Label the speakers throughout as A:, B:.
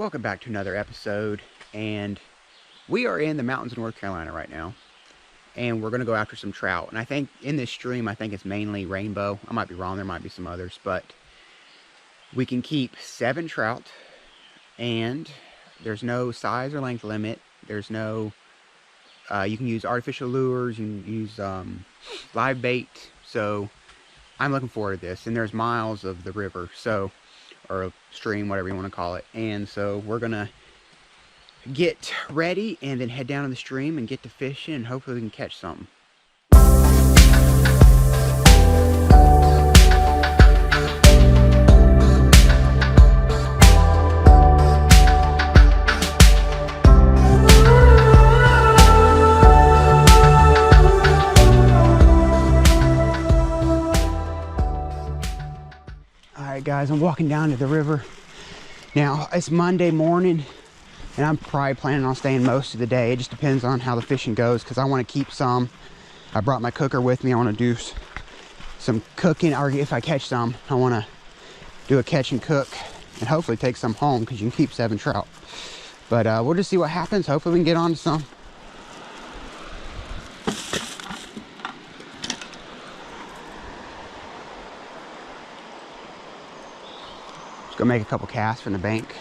A: welcome back to another episode. And we are in the mountains of North Carolina right now, and we're going to go after some trout. And I think in this stream, I think it's mainly rainbow. I might be wrong, there might be some others, but we can keep 7 trout, and there's no size or length limit. There's no you can use artificial lures, you can use live bait. So I'm looking forward to this. And there's miles of the river, so, or stream, whatever you want to call it. And so we're gonna get ready and then head down to the stream and get to fishing, and hopefully we can catch something. Alright guys, I'm walking down to the river. Now, it's Monday morning, and I'm probably planning on staying most of the day. It just depends on how the fishing goes, because I want to keep some. I brought my cooker with me. I want to do some cooking, or if I catch some, I want to do a catch and cook, and hopefully take some home, because you can keep 7 trout. But we'll just see what happens. Hopefully we can get on to some. Go make a couple casts from the bank.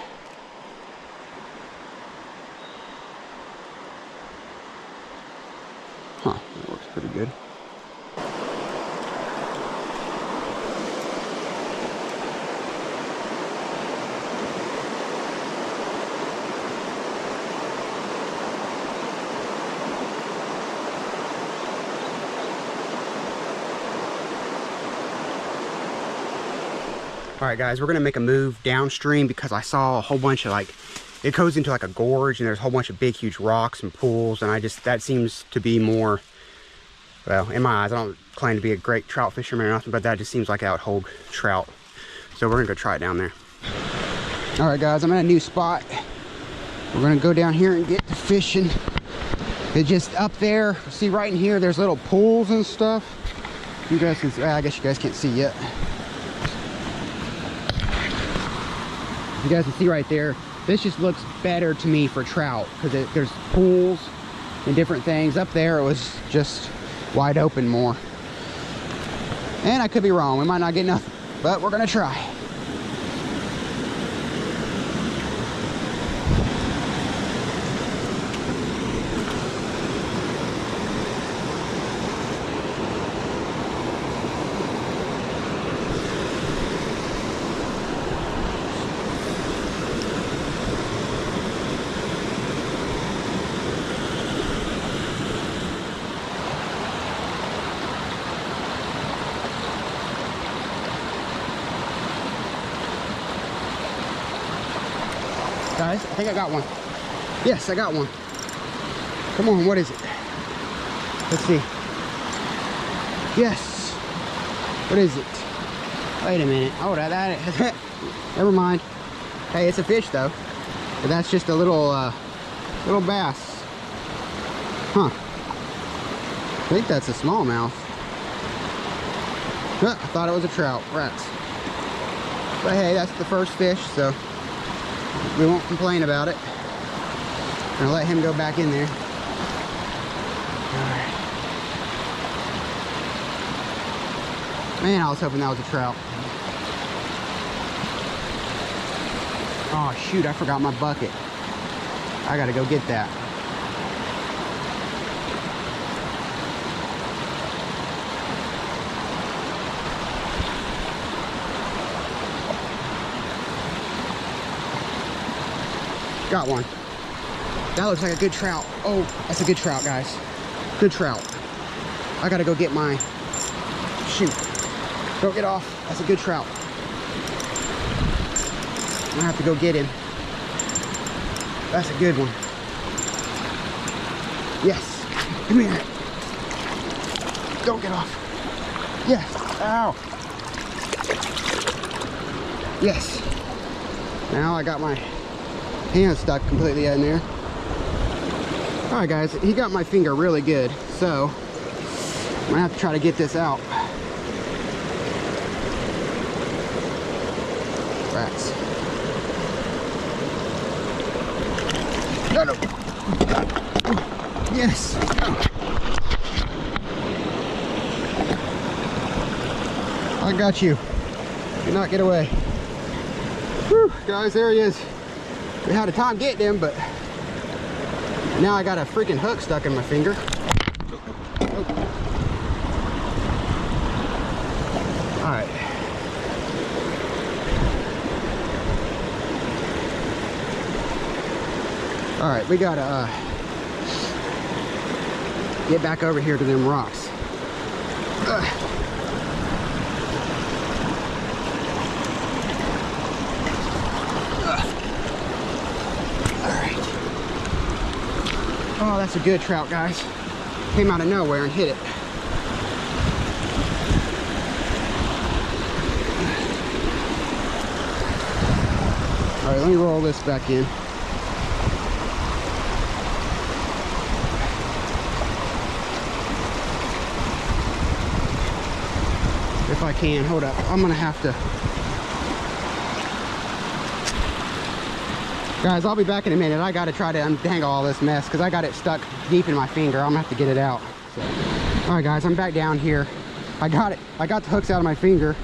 A: Huh, that looks pretty good. Alright guys, we're going to make a move downstream, because I saw a whole bunch of, it goes into like a gorge, and there's a whole bunch of big huge rocks and pools, and that seems to be more, well, in my eyes, I don't claim to be a great trout fisherman or nothing, but that just seems like I would hold trout. So we're going to go try it down there. Alright guys, I'm at a new spot. We're going to go down here and get to fishing. It's just up there, see right in here, there's little pools and stuff. You guys can see, I guess you guys can't see yet. You guys can see right there, this just looks better to me for trout, because there's pools and different things. Up there it was just wide open more, and I could be wrong, we might not get nothing, but we're gonna try. Guys, I think I got one. Yes, I got one. Come on, what is it? Let's see. Yes. What is it? Wait a minute. Oh, that never mind. Hey, it's a fish though. But that's just a little little bass. Huh. I think that's a smallmouth. Huh, I thought it was a trout. Rats. But hey, that's the first fish, so we won't complain about it. I'm gonna let him go back in there. Alright. Man, I was hoping that was a trout. Oh shoot, I forgot my bucket. I gotta go get that. Got one. That looks like a good trout. Oh, that's a good trout, guys. Good trout. I gotta go get my... Shoot. Don't get off. That's a good trout. I'm gonna have to go get him. That's a good one. Yes. Come here. Don't get off. Yes. Ow. Yes. Now I got my hand stuck completely in there. All right guys, he got my finger really good, so I'm gonna have to try to get this out. Rats. No, no. Yes. I got you. Do not get away. Whew, guys, there he is. We had a time getting him, but now I got a freaking hook stuck in my finger. All right. All right, we gotta get back over here to them rocks. Oh, that's a good trout, guys. Came out of nowhere and hit it. All right, let me roll this back in. If I can, hold up. I'm gonna have to. Guys, I'll be back in a minute. I gotta try to untangle all this mess because I got it stuck deep in my finger. I'm gonna have to get it out. So. All right, guys, I'm back down here. I got it. I got the hooks out of my finger.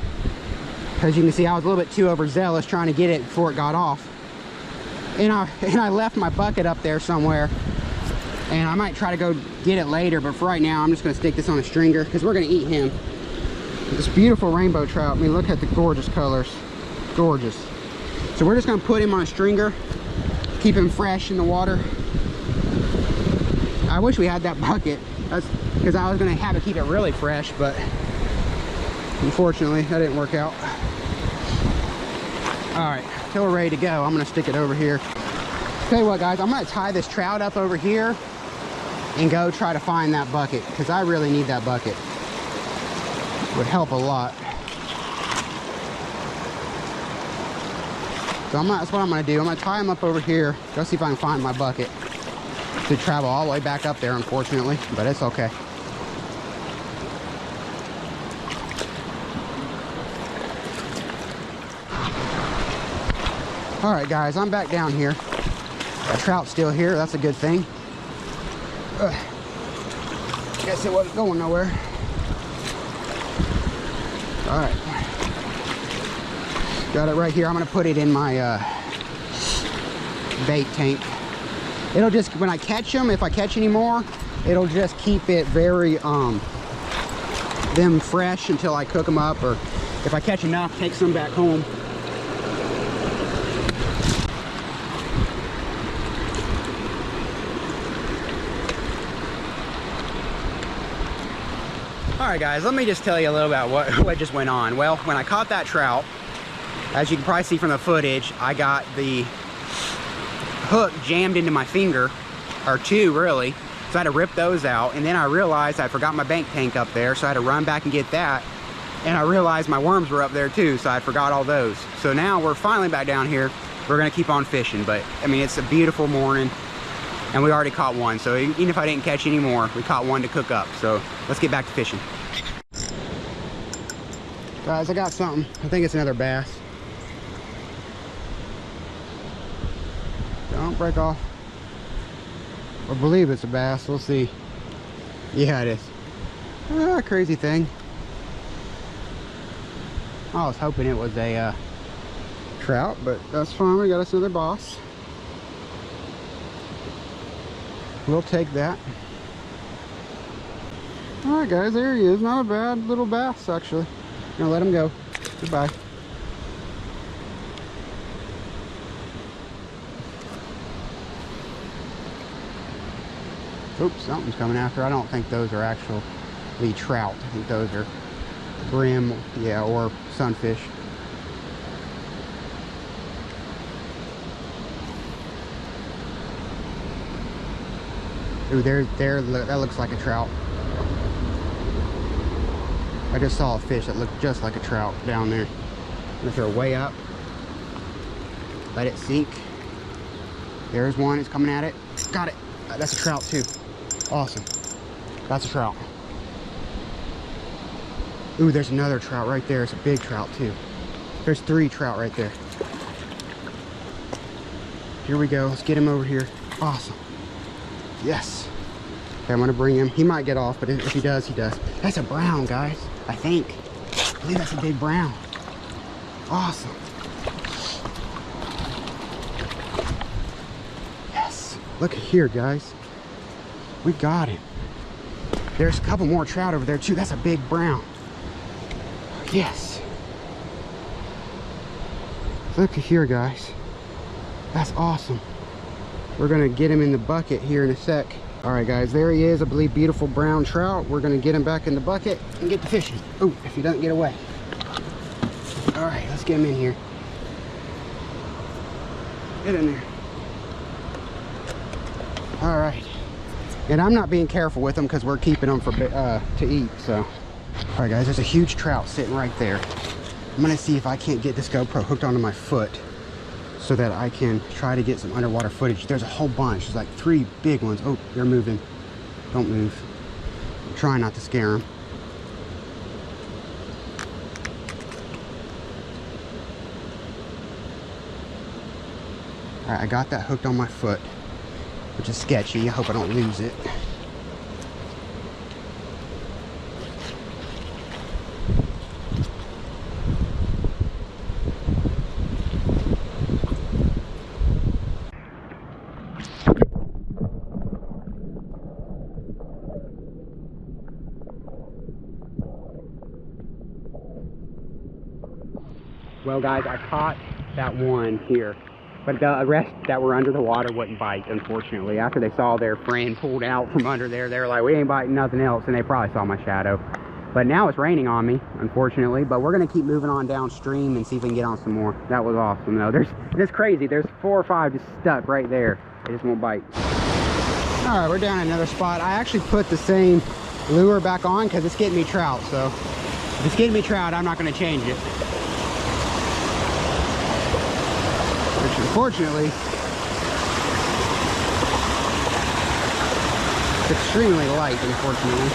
A: As you can see, I was a little bit too overzealous trying to get it before it got off. And I left my bucket up there somewhere. And I might try to go get it later, but for right now, I'm just gonna stick this on a stringer because we're gonna eat him. This beautiful rainbow trout. I mean, look at the gorgeous colors. Gorgeous. So we're just gonna put him on a stringer. Keep him fresh in the water. I wish we had that bucket. That's because I was gonna have to keep it really fresh, but unfortunately that didn't work out. All right, till we're ready to go, I'm gonna stick it over here. Tell you what, guys, I'm gonna tie this trout up over here and go try to find that bucket because I really need that bucket. Would help a lot. So that's what I'm gonna do. I'm gonna tie him up over here, go see if I can find my bucket. To travel all the way back up there, unfortunately, but it's okay. All right, guys, I'm back down here. The trout's still here, that's a good thing. Guess it wasn't going nowhere. All right. Got it right here. I'm gonna put it in my bait tank. It'll just, when I catch them, if I catch any more, it'll just keep it very, them fresh until I cook them up, or if I catch enough, take some back home. All right, guys, let me just tell you a little about what just went on. Well, when I caught that trout, as you can probably see from the footage, I got the hook jammed into my finger, or two really, so I had to rip those out, and then I realized I forgot my bank tank up there, so I had to run back and get that, and I realized my worms were up there too, so I forgot all those. So now we're finally back down here. We're gonna keep on fishing, but I mean, it's a beautiful morning, and we already caught one, so even if I didn't catch any more, we caught one to cook up. So let's get back to fishing. Guys, I got something. I think it's another bass. Don't break off. I believe it's a bass. We'll see. Yeah, it is. Ah, crazy thing. I was hoping it was a trout, but that's fine. We got us another boss. We'll take that. All right, guys, there he is. Not a bad little bass, actually. I'm gonna let him go. Goodbye. Oops, something's coming after. I don't think those are actually trout. I think those are brim, yeah, or sunfish. Ooh, there, that looks like a trout. I just saw a fish that looked just like a trout down there. I'm gonna throw way up. Let it sink. There's one, it's coming at it. Got it. That's a trout too. Awesome. That's a trout. Ooh, there's another trout right there. It's a big trout too. There's 3 trout right there. Here we go. Let's get him over here. Awesome. Yes. Okay, I'm gonna bring him. He might get off, but if he does, he does. That's a brown, guys. I think. I believe that's a big brown. Awesome. Yes. Look here, guys. We got him. There's a couple more trout over there too. That's a big brown. Yes. Look here, guys. That's awesome. We're gonna get him in the bucket here in a sec. All right, guys, there he is. I believe beautiful brown trout. We're gonna get him back in the bucket and get to fishing. Oh, if he doesn't get away. All right, let's get him in here. Get in there. All right. And I'm not being careful with them because we're keeping them for to eat, so. All right, guys, there's a huge trout sitting right there. I'm gonna see if I can't get this GoPro hooked onto my foot so that I can try to get some underwater footage. There's a whole bunch. There's like 3 big ones. Oh, they're moving. Don't move. I'm trying not to scare them. All right, I got that hooked on my foot, which is sketchy. I hope I don't lose it. Well, guys, I caught that one here, but the rest that were under the water wouldn't bite, unfortunately. After they saw their friend pulled out from under there, they were like, we ain't biting nothing else, and they probably saw my shadow. But now it's raining on me, unfortunately, but we're going to keep moving on downstream and see if we can get on some more. That was awesome, though. It's crazy. There's 4 or 5 just stuck right there. They just won't bite. All right, we're down at another spot. I actually put the same lure back on because it's getting me trout, so if it's getting me trout, I'm not going to change it. Which, unfortunately, it's extremely light, unfortunately.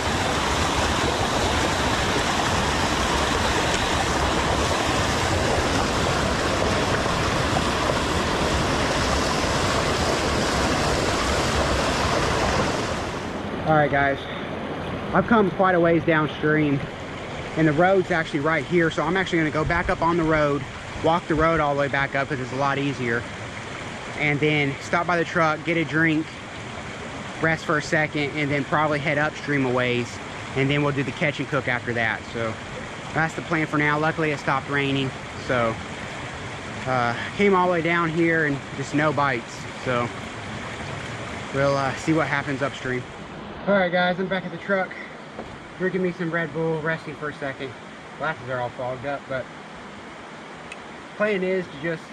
A: All right, guys, I've come quite a ways downstream, and the road's actually right here, so I'm actually going to go back up on the road, walk the road all the way back up because it's a lot easier, and then stop by the truck, get a drink, rest for a second, and then probably head upstream a ways, and then we'll do the catch and cook after that. So that's the plan for now. Luckily it stopped raining, so came all the way down here and just no bites, so we'll see what happens upstream. All right, guys, I'm back at the truck, drinking me some Red Bull, resting for a second. Glasses are all fogged up, but plan is to just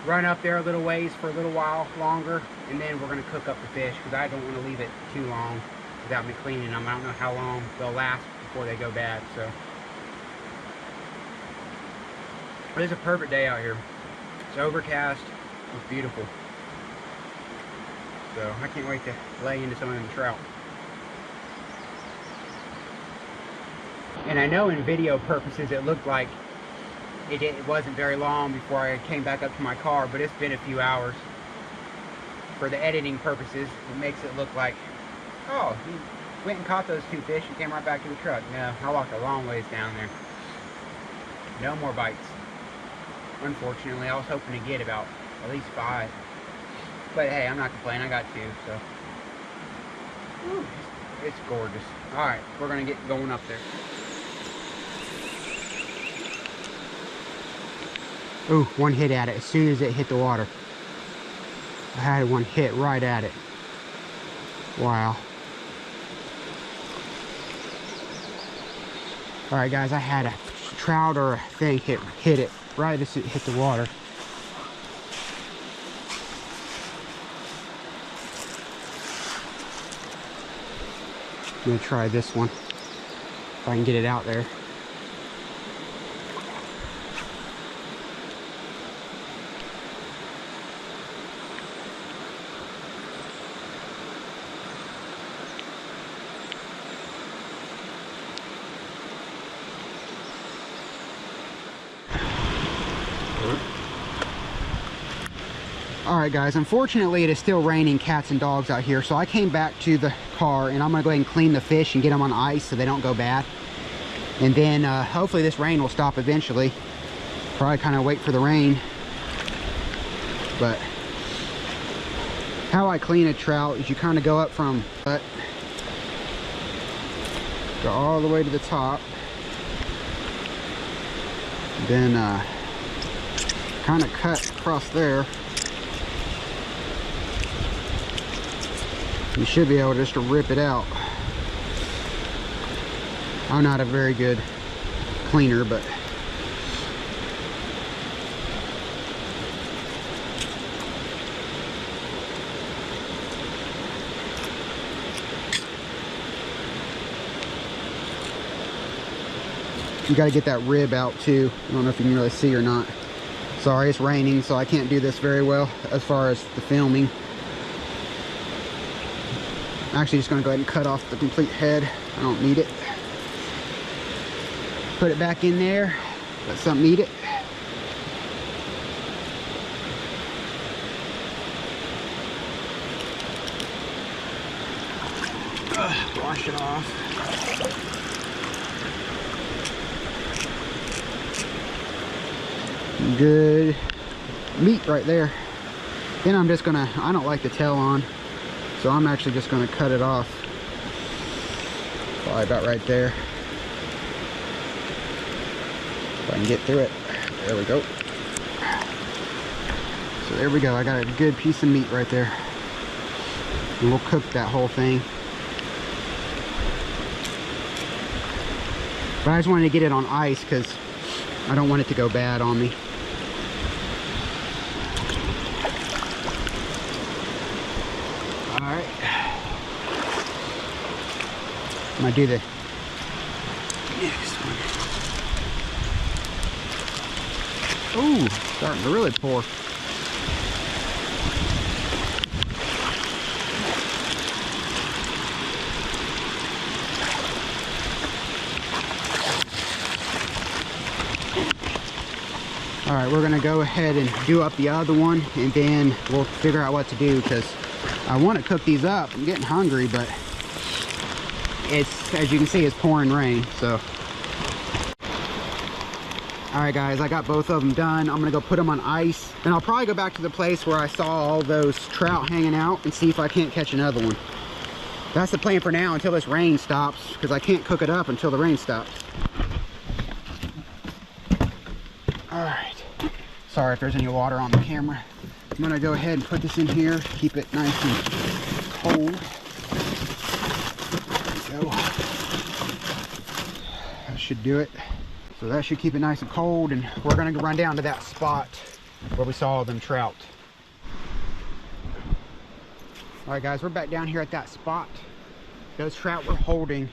A: run up there a little ways for a little while longer, and then we're going to cook up the fish because I don't want to leave it too long without me cleaning them. I don't know how long they'll last before they go bad. So but it's a perfect day out here. It's overcast. It's beautiful. So I can't wait to lay into some of them trout. And I know in video purposes it looked like it wasn't very long before I came back up to my car, but it's been a few hours. For the editing purposes, it makes it look like, oh, he went and caught those 2 fish and came right back to the truck. No, I walked a long ways down there. No more bites. Unfortunately, I was hoping to get about at least 5. But hey, I'm not complaining, I got 2, so. Whew, it's gorgeous. All right, we're gonna get going up there. Ooh, one hit at it as soon as it hit the water. I had one hit right at it. Wow. All right, guys, I had a trout or a thing hit it right as it hit the water. I'm gonna try this one, if I can get it out there. Alright guys, unfortunately it is still raining cats and dogs out here, so I came back to the car and I'm going to go ahead and clean the fish and get them on ice so they don't go bad. And then hopefully this rain will stop eventually. Probably kind of wait for the rain. But how I clean a trout is you kind of go up from butt, go all the way to the top, then kind of cut across there. You should be able just to rip it out. I'm not a very good cleaner, but you got to get that rib out too. I don't know if you can really see or not. Sorry, it's raining, so I can't do this very well as far as the filming. I'm actually just going to go ahead and cut off the complete head. I don't need it. Put it back in there. Let something eat it. Wash it off. Good meat right there. Then I'm just gonna, I don't like the tail on, so I'm actually just gonna cut it off. Probably about right there. If I can get through it. There we go. So there we go. I got a good piece of meat right there. And we'll cook that whole thing. But I just wanted to get it on ice because I don't want it to go bad on me. Alright. I'm gonna do the next one. Ooh, starting to really pour. Alright, we're going to go ahead and do up the other one, and then we'll figure out what to do, because I want to cook these up. I'm getting hungry, but it's, as you can see, it's pouring rain, so. Alright guys, I got both of them done. I'm going to go put them on ice, and I'll probably go back to the place where I saw all those trout hanging out and see if I can't catch another one. That's the plan for now until this rain stops, because I can't cook it up until the rain stops. Alright. Sorry if there's any water on the camera. I'm going to go ahead and put this in here, keep it nice and cold. There we go. That should do it. So that should keep it nice and cold, and we're going to run down to that spot where we saw them trout. Alright guys, we're back down here at that spot. Those trout we're holding,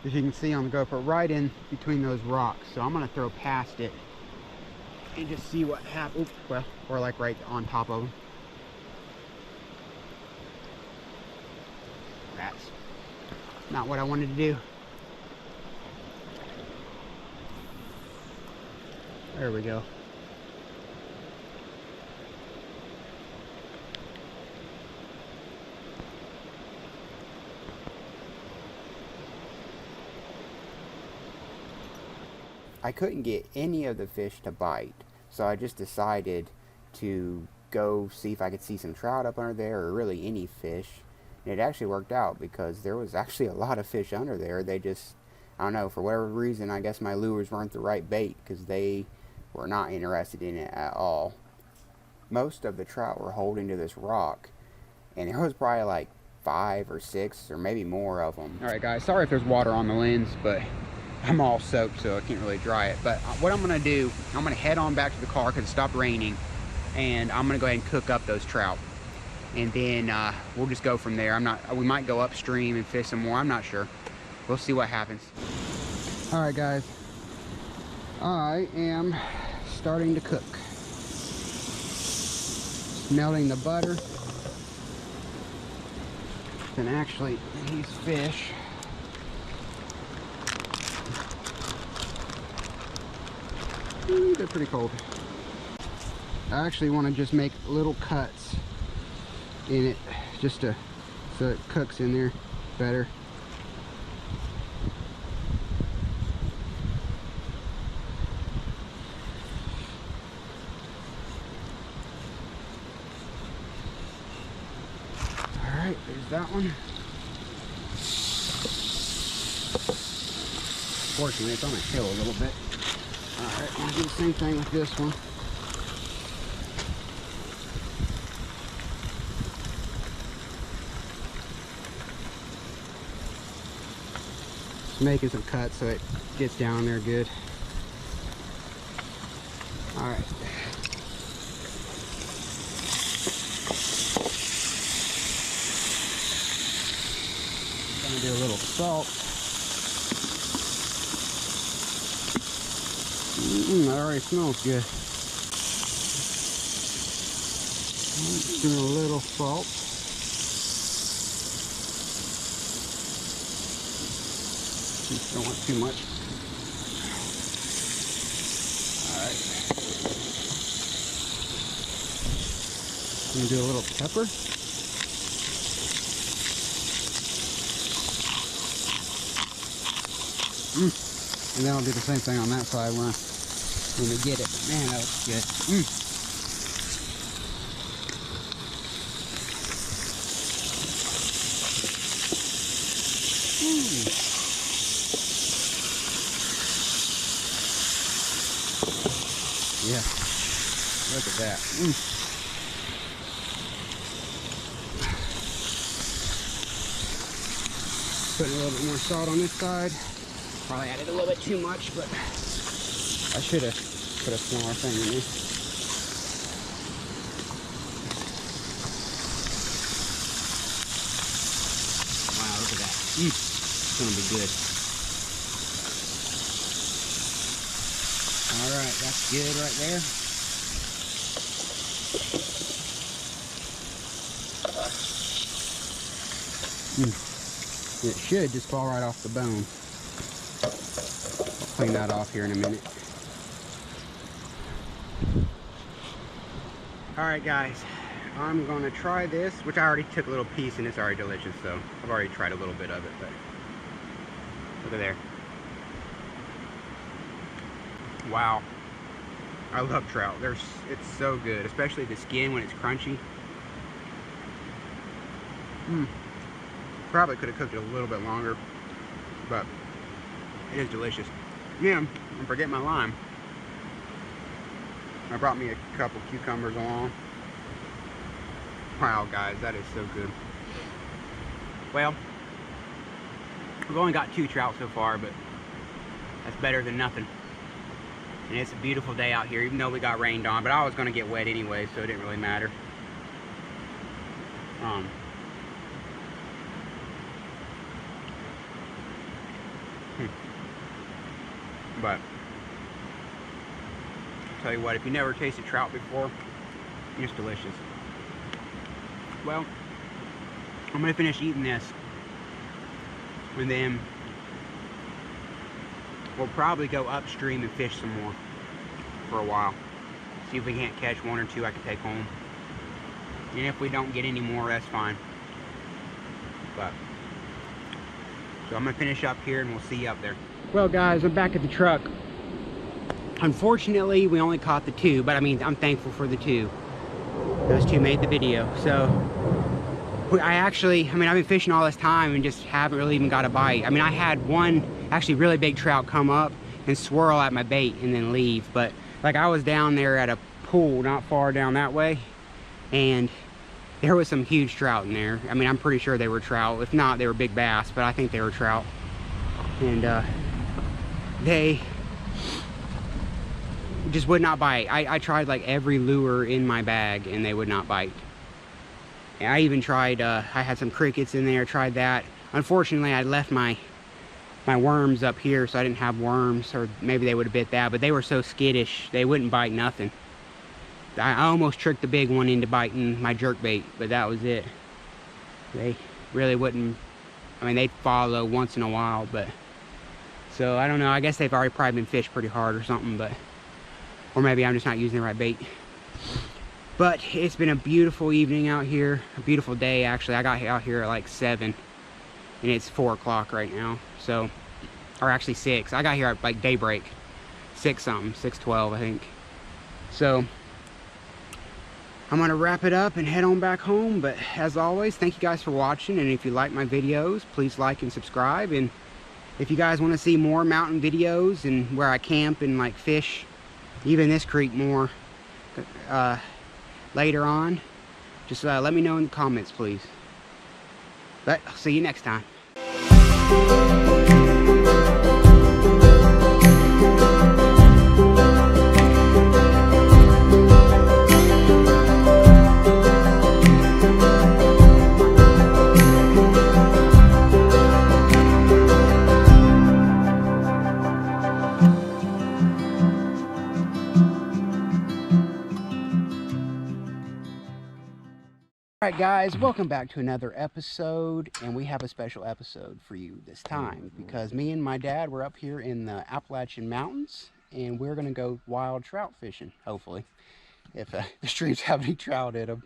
A: as you can see on the GoPro, right in between those rocks. So I'm going to throw past it and just see what happens. Well, or like right on top of them. That's not what I wanted to do. There we go. I couldn't get any of the fish to bite, so I just decided to go see if I could see some trout up under there, or really any fish. And it actually worked out, because there was actually a lot of fish under there. They just, I don't know, for whatever reason, I guess my lures weren't the right bait, because they were not interested in it at all. Most of the trout were holding to this rock, and there was probably like 5 or 6 or maybe more of them. Alright guys, sorry if there's water on the lens, but I'm all soaked, so I can't really dry it. But what I'm going to do, I'm going to head on back to the car because it stopped raining, and I'm going to go ahead and cook up those trout. And then we'll just go from there. We might go upstream and fish some more. I'm not sure. We'll see what happens. Alright guys, I am starting to cook. Melting the butter. And actually, these fish, they're pretty cold. I actually want to just make little cuts in it, just to, so it cooks in there better. Alright, there's that one. Fortunately, it's on a hill a little bit. Alright, I'll do the same thing with this one. Just making some cuts so it gets down there good. Alright. Gonna do a little salt. That already smells good. Just doing a little salt. Just don't want too much. Alright. I'm gonna do a little pepper. And then I'll do the same thing on that side when we get it. Man, that looks good. Yeah, look at that. Putting a little bit more salt on this side. Probably added a little bit too much, but I should have put a smaller thing in there. Wow, look at that. It's gonna be good. Alright, that's good right there. It should just fall right off the bone. I'll clean that off here in a minute. Alright guys, I'm gonna try this, which I already took a little piece and it's already delicious, so I've already tried a little bit of it, but look at there. Wow. I love trout. It's so good, especially the skin when it's crunchy. Probably could have cooked it a little bit longer, but it is delicious. Yeah, I forget my lime. I brought me a couple cucumbers along. Wow, guys, that is so good. Well, we've only got 2 trout so far, but that's better than nothing. And it's a beautiful day out here, even though we got rained on, but I was going to get wet anyway, so it didn't really matter. But I'll tell you what, if you never tasted trout before, it's delicious. Well, I'm going to finish eating this, and then we'll probably go upstream and fish some more for a while. See if we can't catch 1 or 2 I can take home. And if we don't get any more, that's fine. But so I'm going to finish up here and we'll see you up there. Well guys, I'm back at the truck. Unfortunately, we only caught the 2, but I mean, I'm thankful for the 2. Those 2 made the video. So I've been fishing all this time and just haven't really even got a bite. I mean, I had one actually really big trout come up and swirl at my bait and then leave. But like, I was down there at a pool not far down that way, and there was some huge trout in there. I mean, I'm pretty sure they were trout. If not, they were big bass, but I think they were trout. And they just would not bite. I tried like every lure in my bag and they would not bite. And I even tried, I had some crickets in there, tried that. Unfortunately, I left my worms up here, so I didn't have worms, or maybe they would have bit that, but they were so skittish, they wouldn't bite nothing. I almost tricked the big one into biting my jerkbait, but that was it. They really wouldn't, I mean, they'd follow once in a while, but, so I don't know, I guess they've already probably been fished pretty hard or something, but, or maybe I'm just not using the right bait. But it's been a beautiful evening out here, a beautiful day actually. I got out here at like 7 and it's 4 o'clock right now. So, or actually 6. I got here at like daybreak, 6 something, 6:12 I think. So I'm gonna wrap it up and head on back home. But as always, thank you guys for watching, and if you like my videos, please like and subscribe. And if you guys want to see more mountain videos and where I camp and like fish, even this creek more, later on, just let me know in the comments, please. But I'll see you next time. Alright guys, welcome back to another episode, and we have a special episode for you this time because me and my dad were up here in the Appalachian Mountains and we're going to go wild trout fishing, hopefully, if the streams have any trout in them.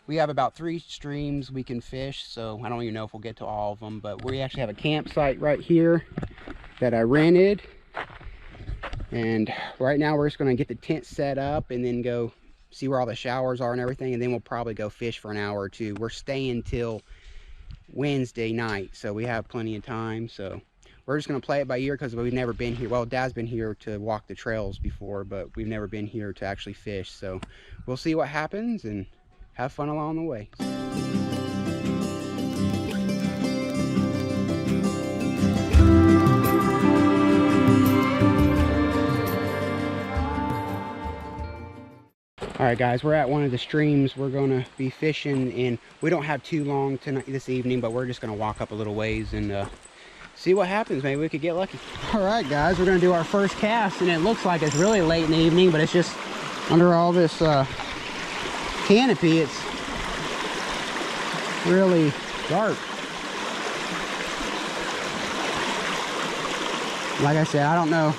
A: We have about 3 streams we can fish, so I don't even know if we'll get to all of them, but we actually have a campsite right here that I rented, and right now we're just going to get the tent set up and then go see where all the showers are and everything, and then we'll probably go fish for an hour or two. We're staying till Wednesday night, so we have plenty of time. So we're just going to play it by ear because we've never been here. Well, Dad's been here to walk the trails before, but we've never been here to actually fish. So we'll see what happens and have fun along the way. Alright guys, we're at one of the streams we're going to be fishing, and we don't have too long tonight this evening, but we're just going to walk up a little ways and see what happens. Maybe we could get lucky. Alright guys, we're going to do our first cast, and it looks like it's really late in the evening, but it's just under all this canopy, it's really dark. Like I said, I don't know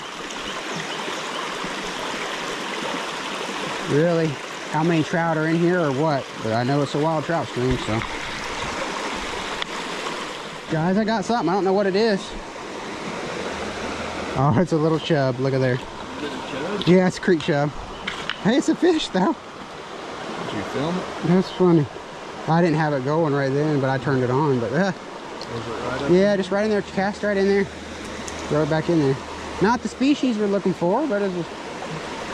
A: really how many trout are in here or what, but I know it's a wild trout stream. So guys, I got something. I don't know what it is. Oh, it's a little chub. Look at there. Chub? Yeah, it's a creek chub. Hey, it's a fish though.
B: Did you film it?
A: That's funny. I didn't have it going right then, but I turned it on. But
B: Was it right up
A: yeah, just right in there. Cast right in there. Throw it back in there. Not the species we're looking for, but it's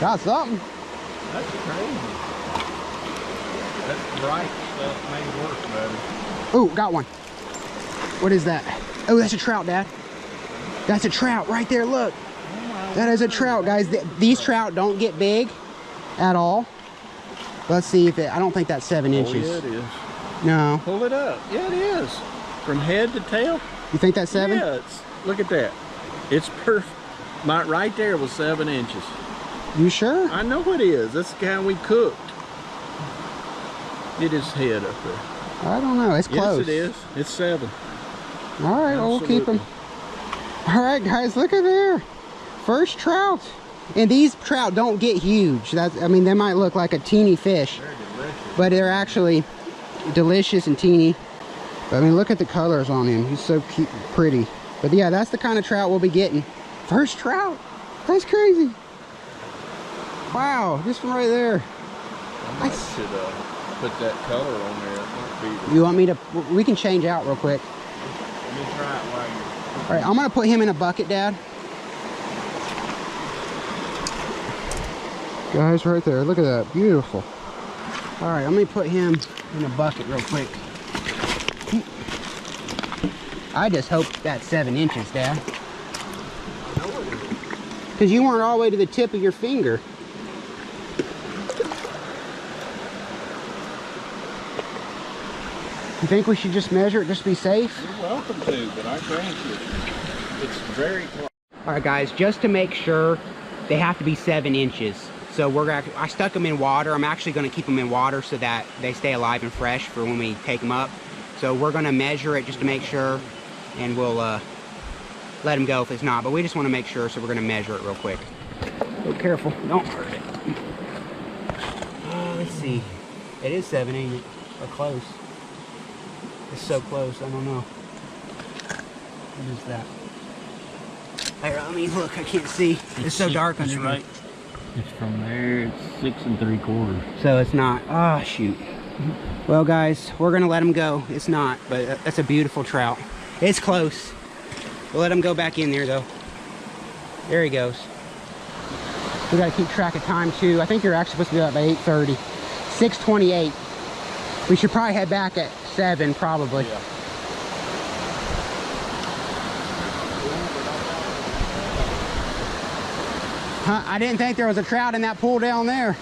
A: got something.
B: That's crazy. That bright stuff may work better.
A: Oh, got one. What is that? Oh, that's a trout, Dad. That's a trout right there, look. That is a trout, guys. These trout don't get big at all. Let's see if it, I don't think that's 7 inches.
B: Yeah, it is.
A: No.
B: Pull it up. Yeah, it is. From head to tail.
A: You think that's 7?
B: Yeah, look at that. It's perfect. Right there was 7 inches.
A: You sure?
B: I know it is. That's the kind we cooked. Get his head up there.
A: I don't know. It's close.
B: Yes, it is. It's 7.
A: All right, well, we'll keep them. All right, guys, look at there. First trout. And these trout don't get huge. That's, I mean, they might look like a teeny fish, but they're actually delicious and teeny. But I mean, look at the colors on him. He's so cute, pretty. But yeah, that's the kind of trout we'll be getting. First trout. That's crazy. Wow, this one right there.
B: I should put that color on there. It might be.
A: You want me to? We can change out real quick.
B: Let me try it while you're.
A: All right, I'm gonna put him in a bucket, Dad. Guys, right there. Look at that. Beautiful. All right, I'm gonna put him in a bucket real quick. I just hope that's 7 inches, Dad. Because you weren't all the way to the tip of your finger. You think we should just measure it just to be safe?
B: You're welcome to, but I grant you, it's very close.
A: All right, guys, just to make sure, they have to be 7 inches. So I stuck them in water. I'm actually going to keep them in water so that they stay alive and fresh for when we take them up. So we're going to measure it just to make sure, and we'll let them go if it's not. But we just want to make sure, so we're going to measure it real quick. Oh, careful, don't hurt it. Let's see. It is 7, ain't it? Or close. It's so close, I don't know. What is that? Here, let me look, I can't see. It's so dark under here.
B: Right. It's from there, it's 6 3/4.
A: So it's not, ah, shoot. Well guys, we're gonna let him go. It's not, but that's a beautiful trout. It's close. We'll let him go back in there though. There he goes. We gotta keep track of time too. I think you're actually supposed to be out by 8:30. 6:28. We should probably head back at 7 probably.
B: Yeah.
A: Huh, I didn't think there was a trout in that pool down there.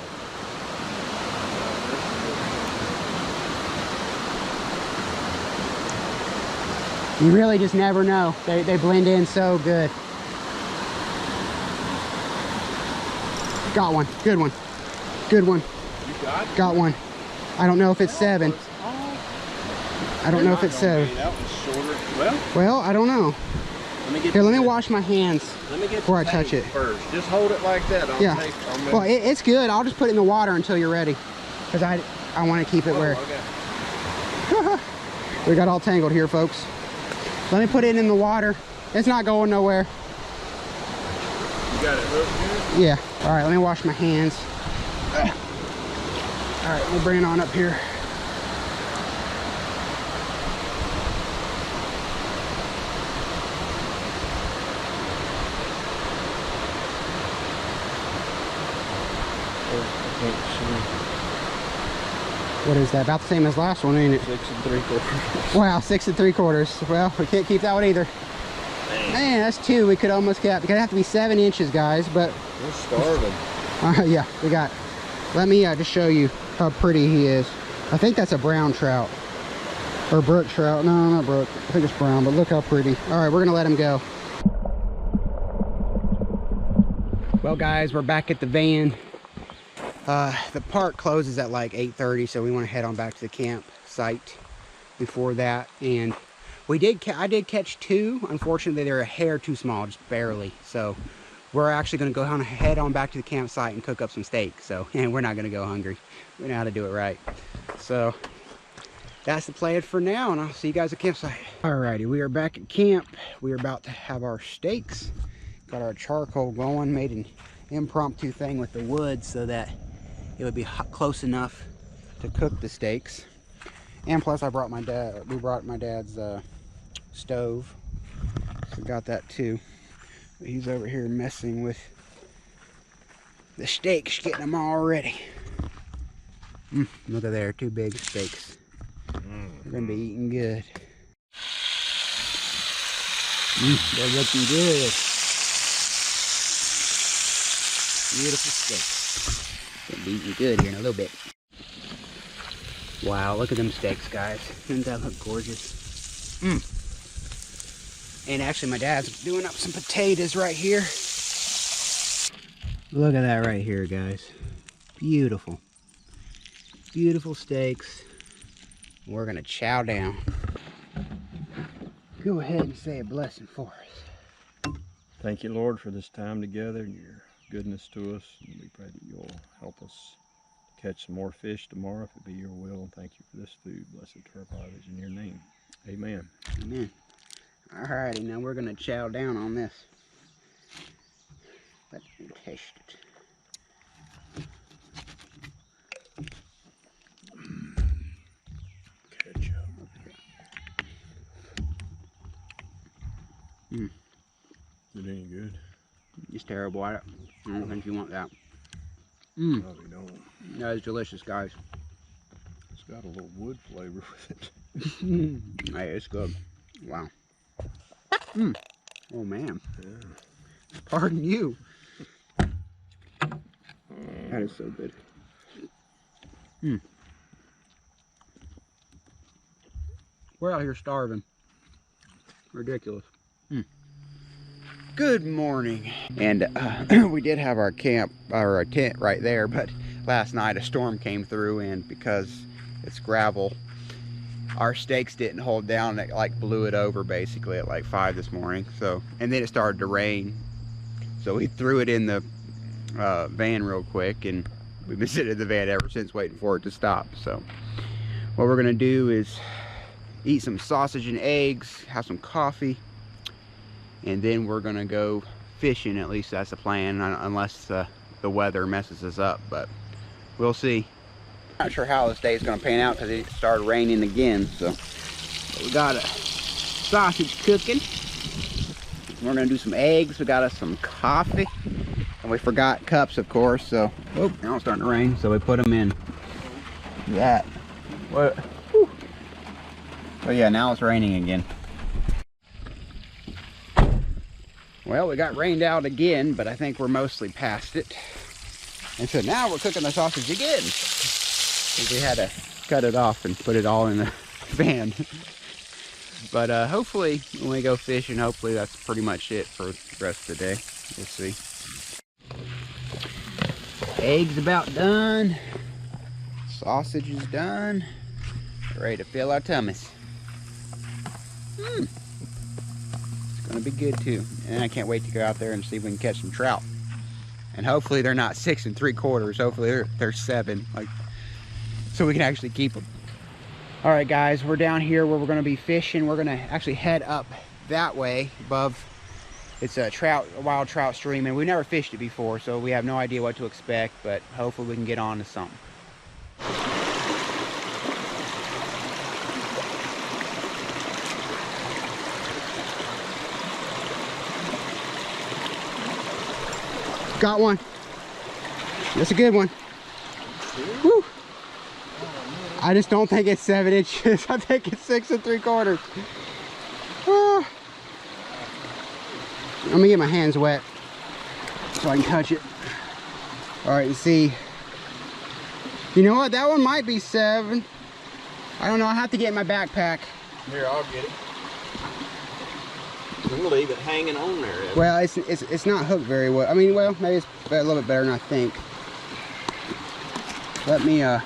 A: You really just never know. They blend in so good. Got one. Good one. Good one.
B: You
A: Got one. I don't know if it's 7. I don't know if it's 7.
B: That was shorter.
A: Well, I don't know. Here, let me wash my hands
B: Let me get
A: before I touch it.
B: First. Just hold it like that.
A: Yeah. Well, it's good. I'll just put it in the water until you're ready. Because I want to keep it where...
B: Okay.
A: We got all tangled here, folks. Let me put it in the water. It's not going nowhere.
B: You got it hooked here?
A: Yeah. All right, let me wash my hands. All right, we'll bring it on up here. What is that? About the same as last one, ain't it?
B: 6 3/4.
A: Wow, 6 3/4. Well, we can't keep that one either. Man, that's 2 we could almost get. It's gonna have to be 7 inches, guys, but...
B: We're starving.
A: Yeah, we got... Let me just show you how pretty he is. I think that's a brown trout. Or brook trout. No, not brook. I think it's brown, but look how pretty. All right, we're gonna let him go. Well, guys, we're back at the van. The park closes at like 8:30, so we want to head on back to the campsite before that. And I did catch 2. Unfortunately, they're a hair too small, just barely. So we're actually going to go head on back to the campsite and cook up some steak. So, and we're not going to go hungry. We know how to do it right. So that's the plan for now, and I'll see you guys at campsite. Alrighty, we are back at camp. We are about to have our steaks. Got our charcoal going, made an impromptu thing with the wood so that it would be close enough to cook the steaks. And plus we brought my dad's stove, so got that too. But he's over here messing with the steaks, getting them all ready. Look at there, 2 big steaks. We're gonna be eating good. They're looking good. Beautiful steak. Gonna be eating good here in a little bit. Wow, look at them steaks, guys. Doesn't that look gorgeous? And actually, my dad's doing up some potatoes right here. Look at that right here, guys. Beautiful. Beautiful steaks. We're gonna chow down. Go ahead and say a blessing for us.
B: Thank you, Lord, for this time together and your goodness to us. And we pray that you'll help us catch some more fish tomorrow if it be your will. And thank you for this food. Blessed to our fathers in your name. Amen.
A: Amen. Alrighty, now we're gonna chow down on this. Let me taste it.
B: Ketchup. Is it any good?
A: It's terrible. I don't think you want that.
B: Probably don't.
A: That is delicious, guys.
B: It's got a little wood flavor with it.
A: Hey, it's good. Wow. Oh man.
B: Yeah.
A: Pardon you. That is so good. We're out here starving. Ridiculous. Good morning. And we did have our tent right there, but last night a storm came through, and because it's gravel, our steaks didn't hold down. It like blew it over basically at like 5 this morning. So, and then it started to rain. So we threw it in the van real quick, and we've been sitting in the van ever since waiting for it to stop. So what we're gonna do is eat some sausage and eggs, have some coffee, and then we're gonna go fishing. At least that's the plan, unless the weather messes us up, but we'll see. Not sure how this day is gonna pan out because it started raining again. So we got a sausage cooking. We're gonna do some eggs. We got us some coffee, and we forgot cups, of course. So, oh, now it's starting to rain. So we put them in that. What? Whew. Oh yeah, now it's raining again. Well, we got rained out again, but I think we're mostly past it. And so now we're cooking the sausage again. We had to cut it off and put it all in the van. But hopefully when we go fishing, hopefully that's pretty much it for the rest of the day. We'll see. Eggs about done. Sausage is done. Ready to fill our tummies. It's gonna be good too. And I can't wait to go out there and see if we can catch some trout. And hopefully they're not 6 3/4. Hopefully they're 7, like, so we can actually keep them. All right, guys, we're down here where we're gonna be fishing. We're gonna actually head up that way above. It's a wild trout stream, and we've never fished it before, so we have no idea what to expect, but hopefully we can get on to something. Got one. That's a good one. Woo. I just don't think it's 7 inches. I think it's 6 3/4. Oh. Let me get my hands wet so I can touch it. All right, you see. You know what? That one might be 7. I don't know. I have to get in my backpack.
B: Here, I'll get it. I'm gonna leave it hanging on there.
A: Well, it's not hooked very well. I mean, well, maybe it's a little bit better than I think. Let me I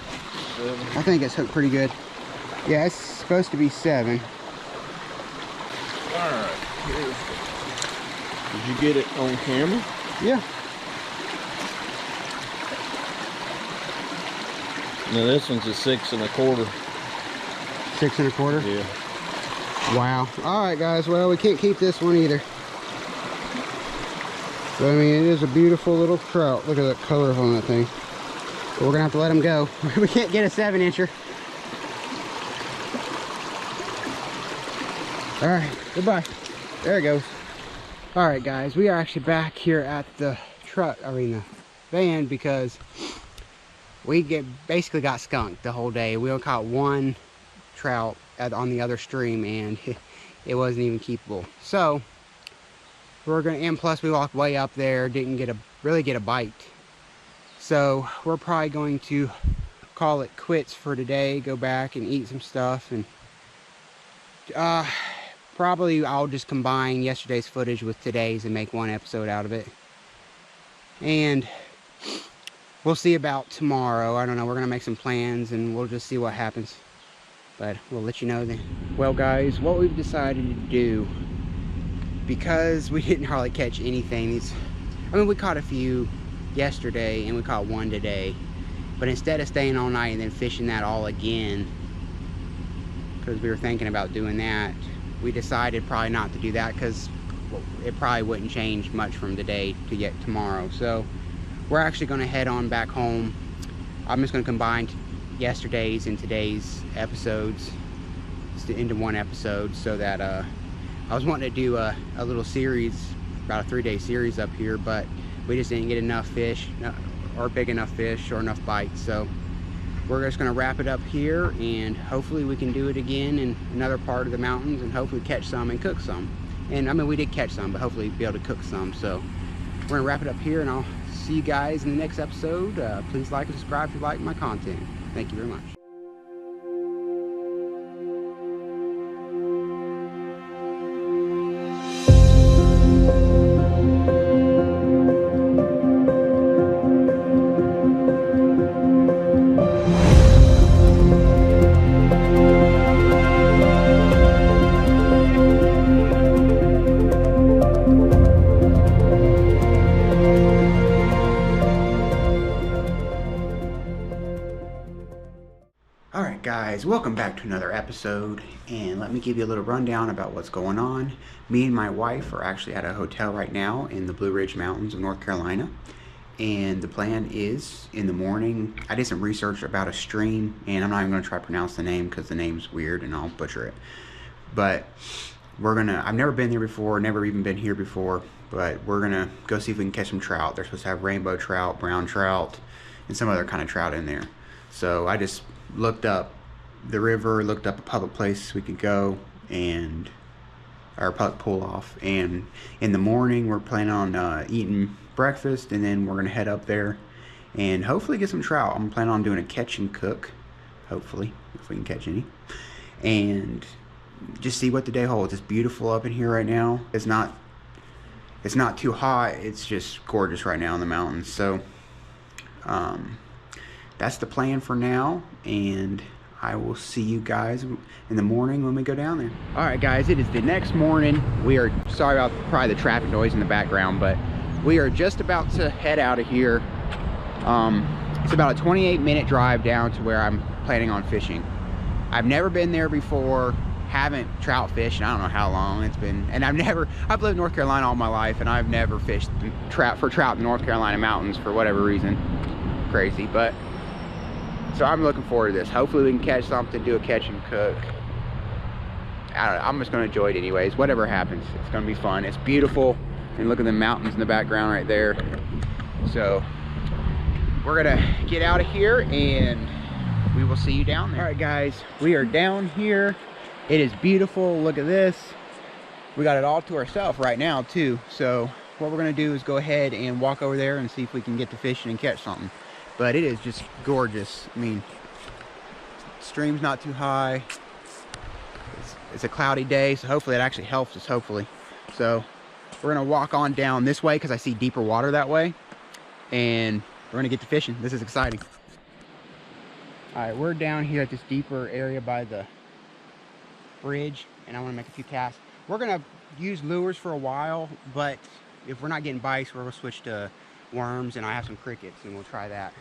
A: think it's hooked pretty good. Yeah, it's supposed to be 7.
B: All right. Did you get it on camera?
A: Yeah.
B: No, this one's a 6 1/4.
A: 6 1/4?
B: Yeah.
A: Wow. All right, guys. Well, we can't keep this one either. But I mean, it is a beautiful little trout. Look at that color on that thing. But we're gonna have to let him go. We can't get a 7 incher. All right. Goodbye. There it goes. All right, guys. We are actually back here at the the van because we basically got skunked the whole day. We only caught 1 trout on the other stream, and it wasn't even keepable. So we're gonna, and plus we walked way up there, didn't really get a bite. So we're probably going to call it quits for today, go back and eat some stuff, and probably I'll just combine yesterday's footage with today's and make 1 episode out of it. And we'll see about tomorrow. I don't know, we're gonna make some plans and we'll just see what happens. But we'll let you know then. Well, guys, what we've decided to do, because we didn't hardly catch anything, I mean, we caught a few yesterday and we caught 1 today, but instead of staying all night and then fishing that all again, because we were thinking about doing that, we decided probably not to do that because it probably wouldn't change much from today to yet tomorrow. So we're actually going to head on back home. I'm just going to combine yesterday's and today's episodes into 1 episode, so that I was wanting to do a little series, about a 3-day series up here, but we just didn't get enough fish, or big enough fish, or enough bites. So we're just going to wrap it up here, and hopefully we can do it again in another part of the mountains, and hopefully catch some and cook some. And I mean, we did catch some, but hopefully be able to cook some. So we're going to wrap it up here, and I'll see you guys in the next episode. Please like and subscribe if you like my content. Thank you very much. guys, welcome back to another episode, and let me give you a little rundown about what's going on. Me and my wife are actually at a hotel right now in the Blue Ridge Mountains of North Carolina, and the plan is in the morning. I did some research about a stream, and I'm not even going to try to pronounce the name because the name's weird and I'll butcher it. But I've never been there before, never even been here before, but we're gonna go see if we can catch some trout. They're supposed to have rainbow trout, brown trout, and some other kind of trout in there. So I just looked up the river, looked up a public place we could go, and our public pull off. And in the morning, we're planning on eating breakfast, and then we're gonna head up there and hopefully get some trout. I'm planning on doing a catch and cook, hopefully, if we can catch any, and just see what the day holds. It's beautiful up in here right now. It's not too hot. It's just gorgeous right now in the mountains. So that's the plan for now, and I will see you guys in the morning when we go down there. All right, guys, it is the next morning. We are sorry about probably the traffic noise in the background, but we are just about to head out of here. It's about a 28-minute drive down to where I'm planning on fishing. I've never been there before, haven't trout fished, and I don't know how long it's been, and I've lived in North Carolina all my life, and I've never fished trout in the North Carolina mountains for whatever reason. Crazy, but so I'm looking forward to this. Hopefully we can catch something, do a catch and cook. I don't know, I'm just gonna enjoy it anyways. Whatever happens, it's gonna be fun. It's beautiful, and look at the mountains in the background right there. So we're gonna get out of here, and we will see you down there. All right, guys, we are down here. It is beautiful. Look at this. We got it all to ourselves right now too. So what we're gonna do is go ahead and walk over there and see if we can get to fishing and catch something. But it is just gorgeous. I mean, stream's not too high. It's a cloudy day, so hopefully it actually helps us, hopefully. So we're gonna walk on down this way because I see deeper water that way, and we're gonna get to fishing. This is exciting. All right, we're down here at this deeper area by the bridge, and I want to make a few casts. We're gonna use lures for a while, but if we're not getting bites, we're gonna switch to worms, and I have some crickets, and we'll try that.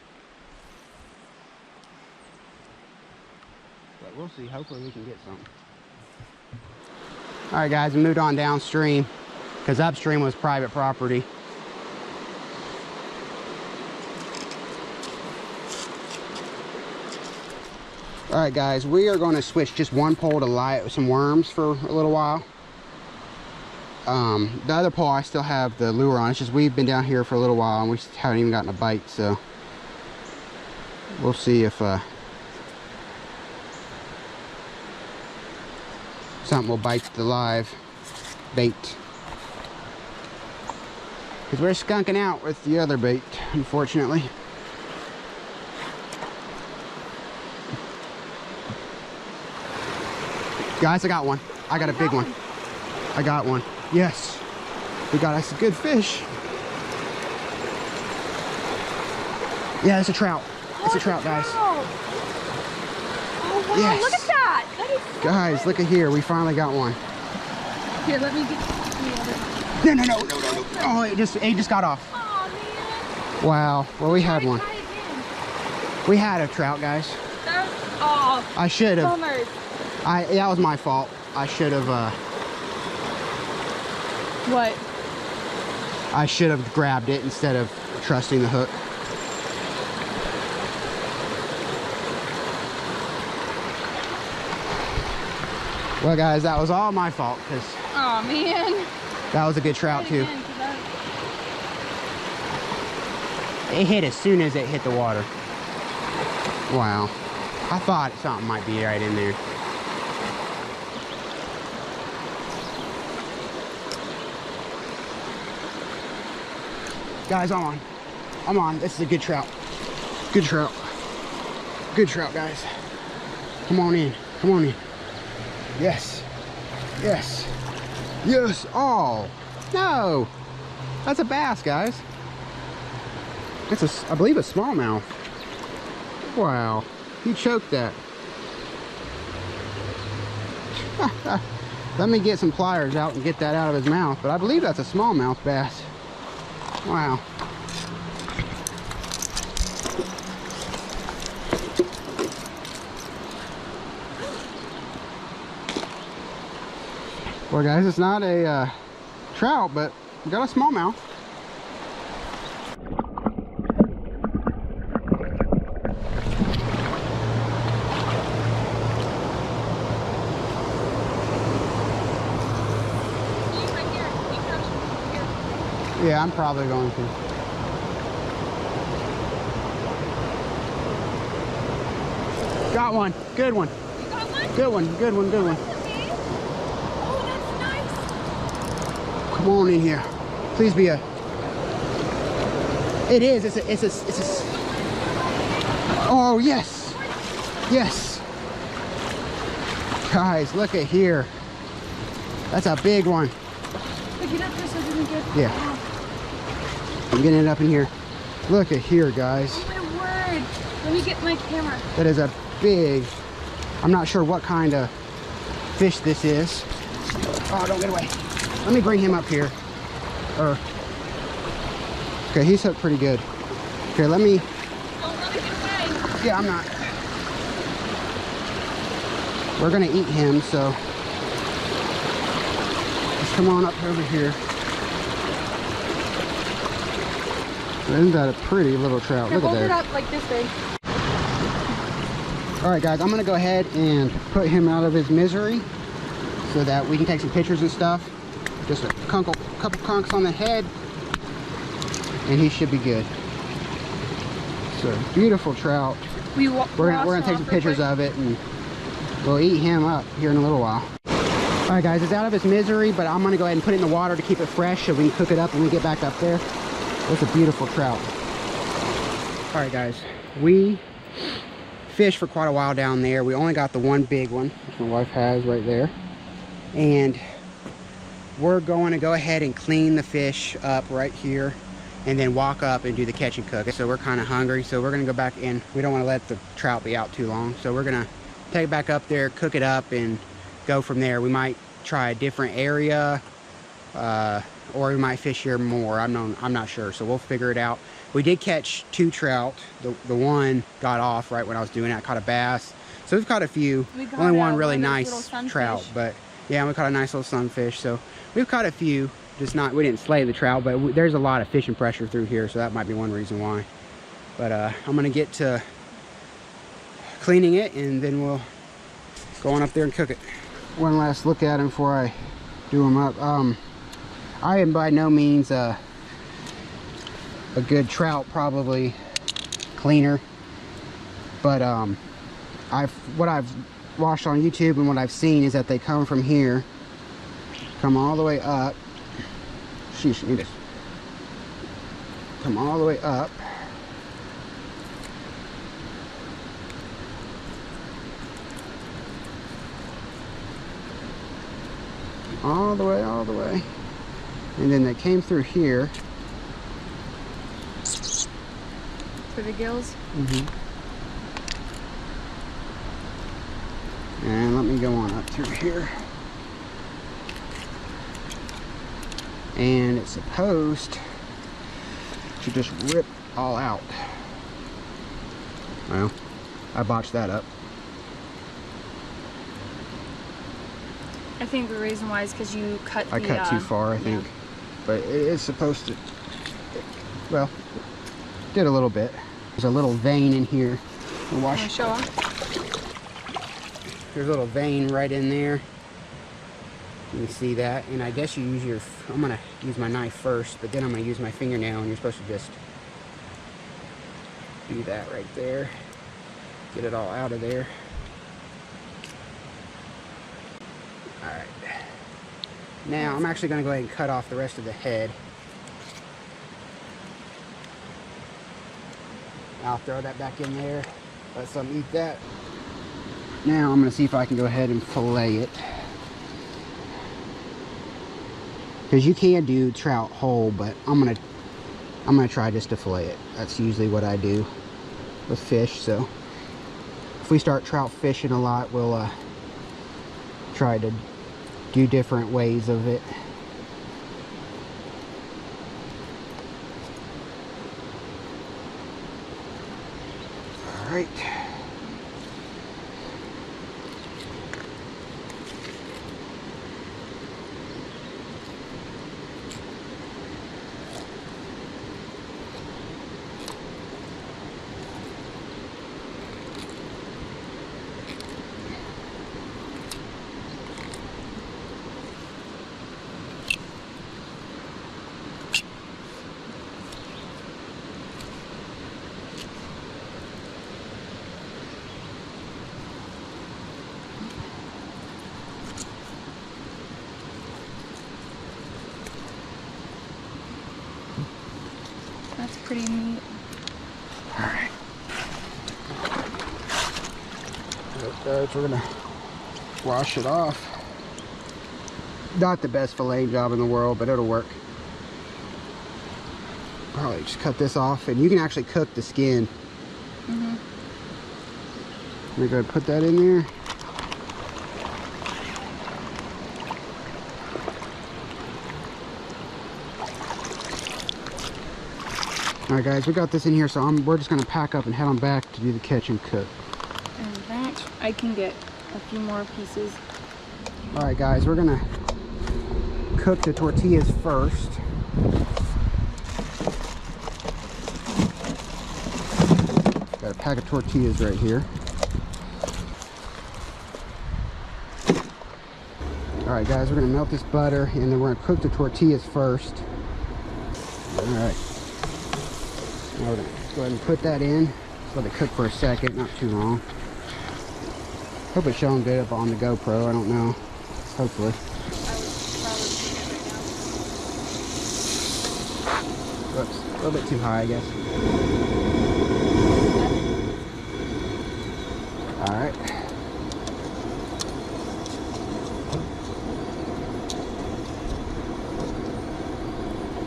A: But we'll see. Hopefully we can get some. All right, guys, we moved on downstream because upstream was private property. All right, guys, we are going to switch just one pole to light some worms for a little while. The other pole I still have the lure on. It's just we've been down here for a little while and we haven't even gotten a bite, so we'll see if something will bite the live bait, because we're skunking out with the other bait, unfortunately. Guys, I got one. I got a big one. I got one. Yes. We got us a good fish. Yeah, it's a trout. It's a trout, guys.
C: Oh, wow.
A: Yes.
C: Look at that. That is so
A: Guys,
C: good.
A: look at here. We finally got one.
C: Here, let me get the other.
A: No. Oh, it just got off.
C: Oh, man.
A: Wow. Well, we had one.
C: Try again.
A: We had a trout, guys.
C: That was, oh,
A: I should have.
C: bummers.
A: That was my fault. I should have.
C: What?
A: I should have grabbed it instead of trusting the hook. Well, guys, that was all my fault because
C: Oh, man.
A: that was a good trout too.
C: Again, 'cause that-
A: It hit as soon as it hit the water. Wow. I thought something might be right in there. Guys, I'm on. This is a good trout. Good trout. Good trout, guys. Come on in. Come on in. Yes. Yes. Yes. Oh, no. That's a bass, guys. It's I believe a smallmouth. Wow. He choked that. Let me get some pliers out and get that out of his mouth, but I believe that's a smallmouth bass. Wow. Well, guys, it's not a trout, but we got a smallmouth. Yeah, I'm probably going to. Got one. Good one.
C: You got one?
A: Good one. Good one. Good one.
C: Oh, that's nice.
A: Come on in here. Please be a. It is. It's a. Oh yes. Yes. Guys, look at here. That's a big one.
C: Pick it up so it doesn't get.
A: Yeah.
C: Oh.
A: I'm getting it up in here. Look at here, guys.
C: Oh my word. Let me get my camera.
A: That is a big. I'm not sure what kind of fish this is. Oh, don't get away. Let me bring him up here. Okay, he's hooked pretty good. Here, let me.
C: Don't let it get away.
A: Yeah, I'm not. We're gonna eat him, so just come on up over here. Isn't that a pretty little trout?
C: Here,
A: Look at
C: hold it
A: that.
C: up like this way.
A: All right, guys, I'm gonna go ahead and put him out of his misery so that we can take some pictures and stuff. Just a couple conks on the head, and he should be good. So beautiful trout.
C: We're
A: gonna take some pictures of it, and we'll eat him up here in a little while. All right, guys, it's out of its misery, but I'm gonna go ahead and put it in the water to keep it fresh so we can cook it up when we get back up there. That's a beautiful trout. All right, guys, we fished for quite a while down there. We only got the one big one, which my wife has right there. And we're going to go ahead and clean the fish up right here and then walk up and do the catch and cook. So we're kind of hungry, so we're going to go back in. We don't want to let the trout be out too long. So we're going to take it back up there, cook it up, and go from there. We might try a different area, or we might fish here more. I'm not sure, so we'll figure it out. We did catch 2 trout. The one got off right when I was doing it. I caught a bass. So we've caught a few. Only one really nice trout, but yeah, we caught a nice little sunfish. So we've caught a few, just not, we didn't slay the trout, but there's a lot of fishing pressure through here, so that might be one reason why. But I'm gonna get to cleaning it, and then we'll go on up there and cook it. One last look at him before I do him up. I am by no means a good trout probably cleaner, but what I've watched on YouTube and what I've seen is that they come from here, come all the way up. Sheesh, need this. Come all the way up. All the way. And then they came through here.
C: For the gills?
A: Mm-hmm. And let me go on up through here. And it's supposed to just rip all out. Well, I botched that up.
C: I think the reason why is because you cut
A: I cut too far, I think.
C: Yeah.
A: But it is supposed to, well, did a little bit. There's a little vein in here. Wash.
C: Show off.
A: There's a little vein right in there. You can see that. And I guess you use your, I'm gonna use my knife first, but then I'm gonna use my fingernail, and you're supposed to just do that right there. Get it all out of there. All right. Now I'm actually gonna go ahead and cut off the rest of the head. I'll throw that back in there, let some eat that. Now I'm gonna see if I can go ahead and fillet it. Because you can do trout whole, but I'm gonna try just to fillet it. That's usually what I do with fish. So if we start trout fishing a lot, we'll try to do different ways of it. All right.
C: That's pretty neat.
A: Alright. Guys, we're gonna wash it off. Not the best fillet job in the world, but it'll work. Probably just cut this off, and you can actually cook the skin.
C: Mm-hmm.
A: Let me go ahead and put that in there. Alright guys, we got this in here, so we're just gonna pack up and head on back to do the catch and cook.
C: And that, I can get a few more pieces.
A: Alright guys, we're gonna cook the tortillas first. Got a pack of tortillas right here. Alright guys, we're gonna melt this butter and then we're gonna cook the tortillas first. Alright. Now we're gonna go ahead and put that in. Just let it cook for a second, not too long. Hope it's showing good up on the GoPro, I don't know. Hopefully. Whoops, a little bit too high, I guess. Alright.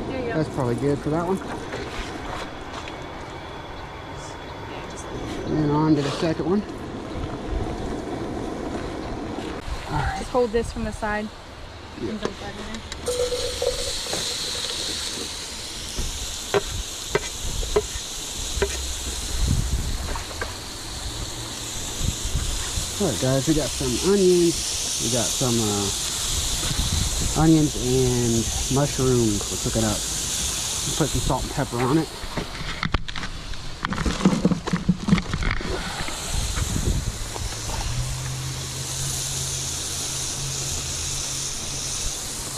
C: There you go.
A: That's probably good for that one. And then on to the second one. Alright.
C: Just hold this from the side.
A: Yeah.
C: And dump that in there.
A: Alright guys, we got some onions. We got some onions and mushrooms. We'll cook it up. Put some salt and pepper on it.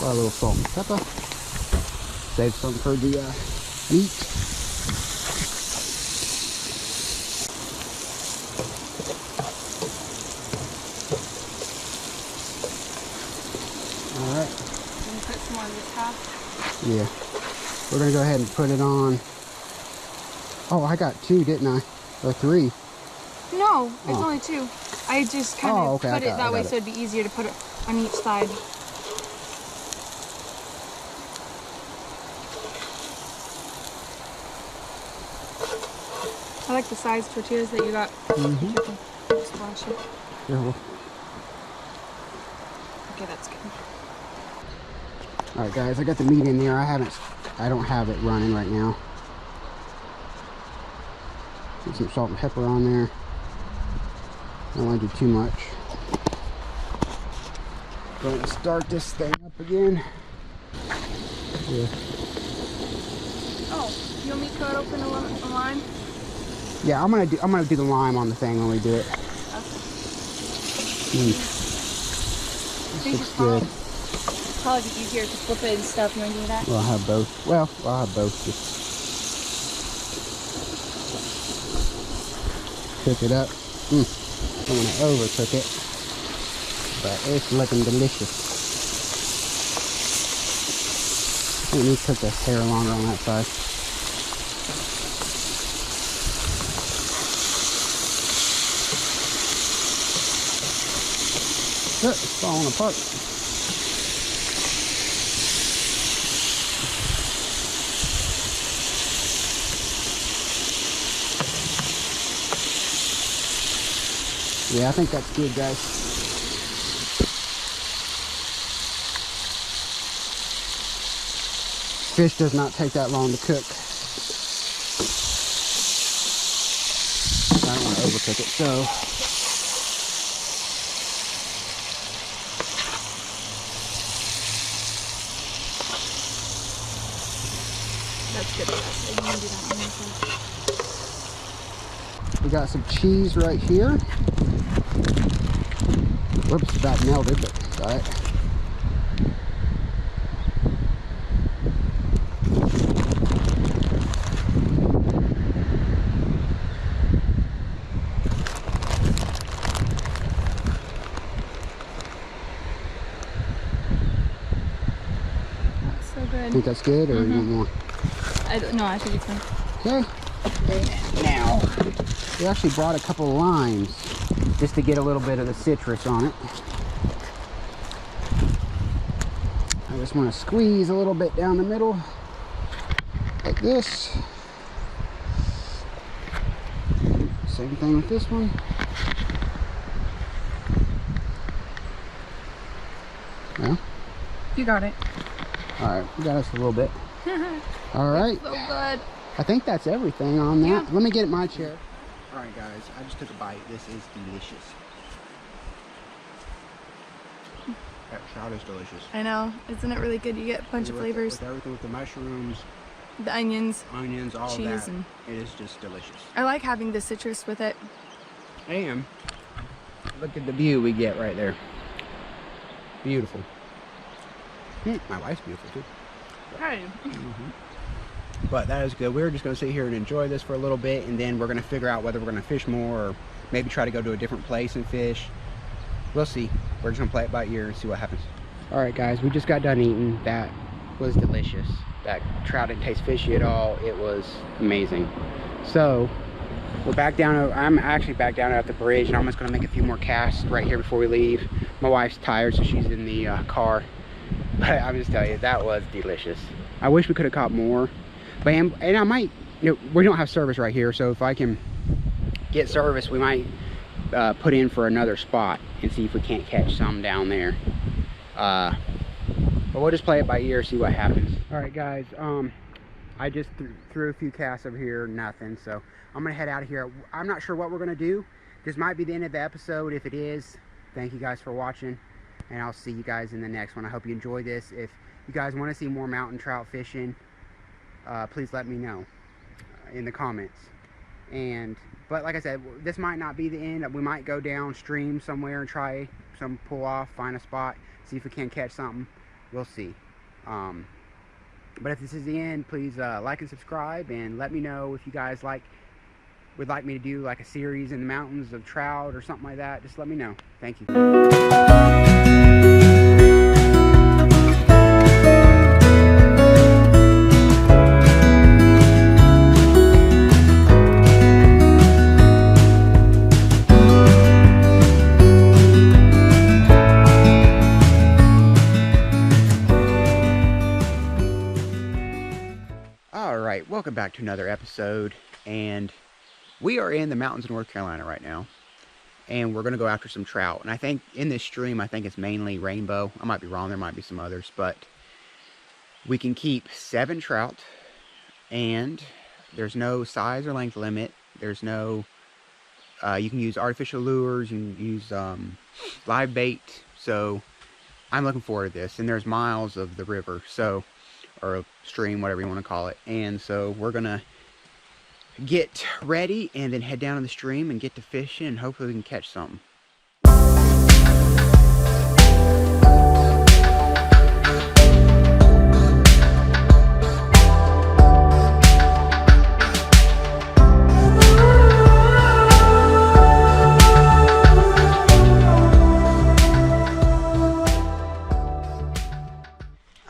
A: A little salt and pepper. Save some for the meat. Alright.
C: And put some on this half.
A: Yeah. We're going to go ahead and put it on. Oh, I got 2, didn't I? Or 3.
C: No, it's
A: Oh.
C: only 2. I just kind of
A: okay,
C: put it that way
A: it.
C: so it'd be easier to put it on each side. I like the size tortillas that you got.
A: Mm-hmm.
C: Splash it.
A: Yeah, well.
C: Okay, that's good.
A: Alright guys, I got the meat in there. I don't have it running right now. Put some salt and pepper on there. I don't want to do too much. Going to start this thing up again. Yeah.
C: Oh, you want me to cut open a lime?
A: Yeah, I'm gonna do the lime on the thing when we do it. This looks good.
C: Probably be easier to flip it and stuff. You want to do that?
A: Well, I'll have both. Well, I'll have both. Just cook it up. Don't want to overcook it, but it's looking delicious. We need to cook the hair longer on that side. Look, it's falling apart. Yeah, I think that's good, guys. Fish does not take that long to cook. I don't want to overcook it, so.
C: That's good. You can do that on this one.
A: We got some cheese right here. Whoops, that melted, but it's alright.
C: That's so good.
A: Think that's good, or you want more?
C: No, I think it's fine.
A: Okay. Now, we actually brought a couple of limes just to get a little bit of the citrus on it. I just want to squeeze a little bit down the middle, like this. Same thing with this one. Yeah.
C: You got it.
A: All right, we got us a little bit. All right.
C: So good.
A: I think that's everything on that.
C: Yeah.
A: Let me get my chair. All right, guys, I just took a bite. This is delicious. That trout is delicious.
C: I know. Isn't it really good? You get a bunch of flavors.
A: With everything, with the mushrooms,
C: The onions.
A: all
C: Cheese
A: that.
C: and-
A: It is just delicious.
C: I like having the citrus with it.
A: And look at the view we get right there. Beautiful. My wife's beautiful too.
C: Hey.
A: But that is good. We're just going to sit here and enjoy this for a little bit, and then we're going to figure out whether we're going to fish more or maybe try to go to a different place and fish. We'll see. We're just going to play it by ear and see what happens. All right, guys, we just got done eating. That was delicious. That trout didn't taste fishy at all. It was amazing. So we're back down. I'm actually back down at the bridge, and I'm just going to make a few more casts right here before we leave. My wife's tired, so she's in the car. But I'm just telling you, that was delicious. I wish we could have caught more. But and I might, we don't have service right here, so if I can get service, we might put in for another spot and see if we can't catch some down there. But we'll just play it by ear, see what happens. All right, guys. I just threw a few casts over here, nothing. So I'm gonna head out of here. I'm not sure what we're gonna do. This might be the end of the episode. If it is, thank you guys for watching, and I'll see you guys in the next one. I hope you enjoy this. If you guys want to see more mountain trout fishing, please let me know in the comments. But like I said, this might not be the end. We might go downstream somewhere and try some pull off, find a spot, see if we can catch something. We'll see. But if this is the end, please like and subscribe, and let me know if you guys would like me to do like a series in the mountains of trout or something like that. Just let me know. Thank you. Alright, welcome back to another episode, and we are in the mountains of North Carolina right now, and we're going to go after some trout. And I think in this stream, I think it's mainly rainbow. I might be wrong, there might be some others, but we can keep 7 trout, and there's no size or length limit. There's no, you can use artificial lures, you can use live bait, so I'm looking forward to this. And there's miles of the river, so, or a stream, whatever you want to call it. And so we're gonna get ready and then head down to the stream and get to fishing, and hopefully we can catch something.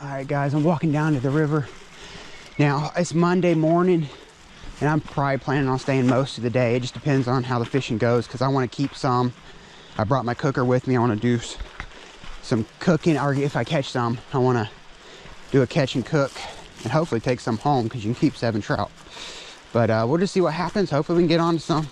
A: Alright guys, I'm walking down to the river. Now, it's Monday morning, and I'm probably planning on staying most of the day. It just depends on how the fishing goes, because I want to keep some. I brought my cooker with me. I want to do some cooking, or if I catch some, I want to do a catch and cook, and hopefully take some home, because you can keep 7 trout. But we'll just see what happens. Hopefully we can get on to some.